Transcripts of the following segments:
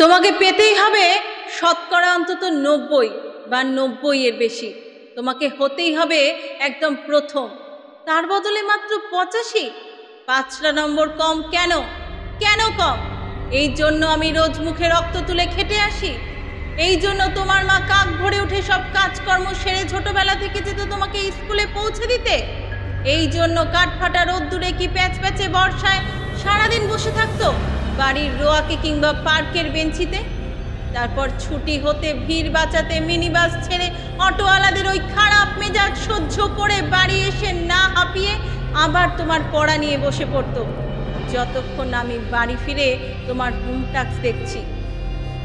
তোমাকে পেতেই হবে শতকরা অন্তত 90 বা 90 এর বেশি। তোমাকে হতেই হবে একদম প্রথম। তার বদলে মাত্র 85। 5টা নম্বর কম কেন? কেন কম? এই জন্য আমি রোজ মুখে রক্ত তুলে খেটে আসি। এই জন্য তোমার মা কাক ভরে উঠে সব কাজকর্ম সেরে ছোটবেলা থেকে যেত তোমাকে স্কুলে পৌঁছে দিতে। এই জন্য কাঠফাটা রোদ্দুরে কি প্যাচ প্যাচে বর্ষায় সারাদিন বসে থাকতো বাড়ির রোয়াকে কিংবা পার্কের বেঞ্চিতে। তারপর ছুটি হতে ভিড় বাঁচাতে মিনি বাস ছেড়ে অটোওয়ালাদের ওই খারাপ মেজাজ সহ্য করে বাড়ি এসে না হাঁপিয়ে আবার তোমার পড়া নিয়ে বসে পড়তো, যতক্ষণ আমি বাড়ি ফিরে তোমার হোম টাস্ক দেখছি।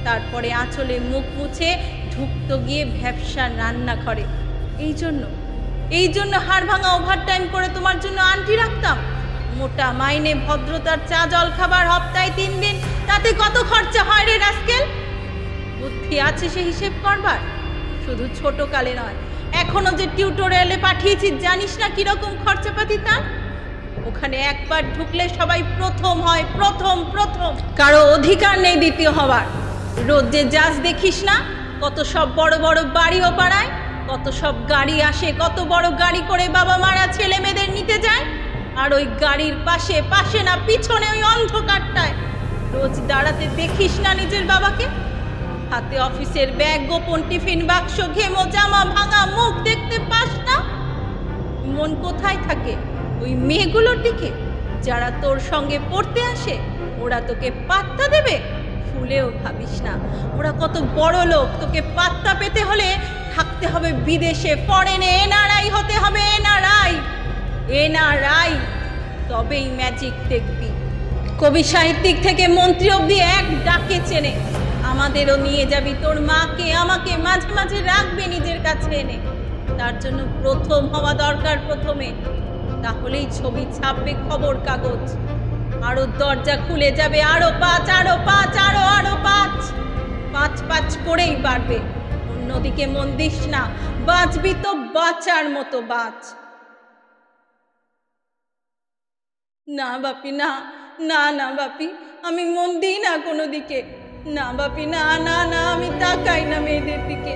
তারপরে আঁচলে মুখ মুছে ঢুকতো গিয়ে ভ্যাবসার রান্নাঘরে। এই জন্য হাড় ভাঙা ওভারটাইম করে তোমার জন্য আন্টি রাখতাম। মোটা মাইনে, ভদ্রতার চা জল খাবার সপ্তাহে 3 দিন, তাতে কত খরচা হয় রে রাস্কেল? বুদ্ধি আছে সে হিসেব করবার? শুধু ছোটকালে নয়, এখনো যে টিউটোরিয়ালে পাঠিয়েছি জানিস না কিরকম খরচাপাতি তার? ওখানে একবার ঢুকলে সবাই প্রথম হয়, প্রথম। কারো অধিকার নেই দ্বিতীয় হবার। রোজ যে যাস দেখিস না, কত সব বড় বড় বাড়িও পাড়ায়, কত সব গাড়ি আসে, কত বড় গাড়ি করে বাবা মারা ছেলে মেয়েদের নিতে যায়। আর ওই গাড়ির পাশে না পিছনে ওই অন্ধকারটায় রোজ দাঁড়াতে দেখিস না নিজের বাবাকে? হাতে অফিসের ব্যাগ, গোপন টিফিন বাক্স, ঘেমো জামা, ভাঙা মুখ দেখতে পাস না? মন কোথায় থাকে ওই মেয়েগুলোর দিকে যারা তোর সঙ্গে পড়তে আসে? ওরা তোকে পাত্তা দেবে? ফুলেও ভাবিস না। ওরা কত বড় লোক। তোকে পাত্তা পেতে হলে থাকতে হবে বিদেশে, ফরেনে, এনআরআই হতে হবে। এনআরআই তবেই ম্যাজিক দেখবি। কবি সাহিত্যিক থেকে মন্ত্রী অবধি এক ডাকে চেনে। আমাদেরও নিয়ে যাবি, তোর মাকে আমাকে মাঝে মাঝে রাখবে নিজের কাছে এনে। তার জন্য প্রথম হওয়া দরকার প্রথমে, তাহলেই ছবি ছাপবে খবর কাগজ। আরো দরজা খুলে যাবে, আরো 5, আরো 5, আরো 5 করেই বাড়বে। অন্যদিকে মন দিস না, বাঁচবি তো বাঁচার মতো বাঁচ। না বাপি, না বাপি, আমি মন দিই না কোনো দিকে। না বাপি, না, আমি তাকাই না মেয়েদের দিকে।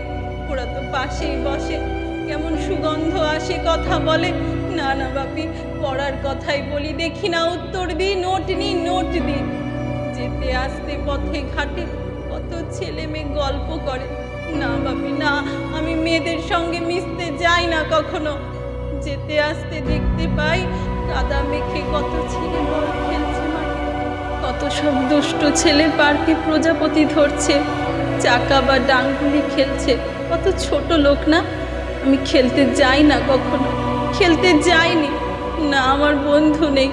ওরা তো পাশেই বসে, কেমন সুগন্ধ আসে, কথা বলে। না বাপি, পড়ার কথাই বলি, দেখি না উত্তর দিই, নোট দিই। যেতে আসতে পথে ঘাটে কত ছেলে মেয়ে গল্প করে। না বাপি, না, আমি মেয়েদের সঙ্গে মিশতে যাই না কখনো। যেতে আসতে দেখতে পাই কাদা মেখে কত ছেলে বল খেলছে মাঠে, কত সব দুষ্ট ছেলে পার্কে প্রজাপতি ধরছে, চাকা বা ডাংগুলি খেলছে। কত ছোট লোক না? আমি খেলতে যাই না কখনো, খেলতে যাইনি। না, আমার বন্ধু নেই।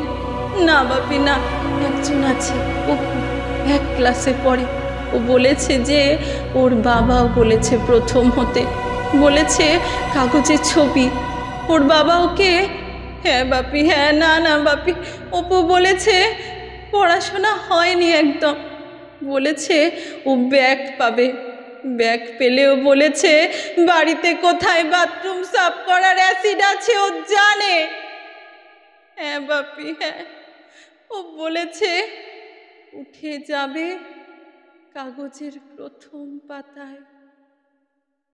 না বাপি, না। একজন আছে, ও 1 ক্লাসে পড়ে। ও বলেছে যে ওর বাবাও বলেছে প্রথম হতে, বলেছে কাগজে ছবি। ওর বাবা ওকে, হ্যাঁ বাপি, হ্যাঁ, না বাপি, অপু বলেছে পড়াশোনা হয়নি একদম। বলেছে ও ব্যাগ পাবে। ব্যাগ পেলেও বলেছে বাড়িতে কোথায় বাথরুম সাফ করার অ্যাসিড আছে ও জানে। হ্যাঁ বাপি, হ্যাঁ, ও বলেছে উঠে যাবে কাগজের প্রথম পাতায়।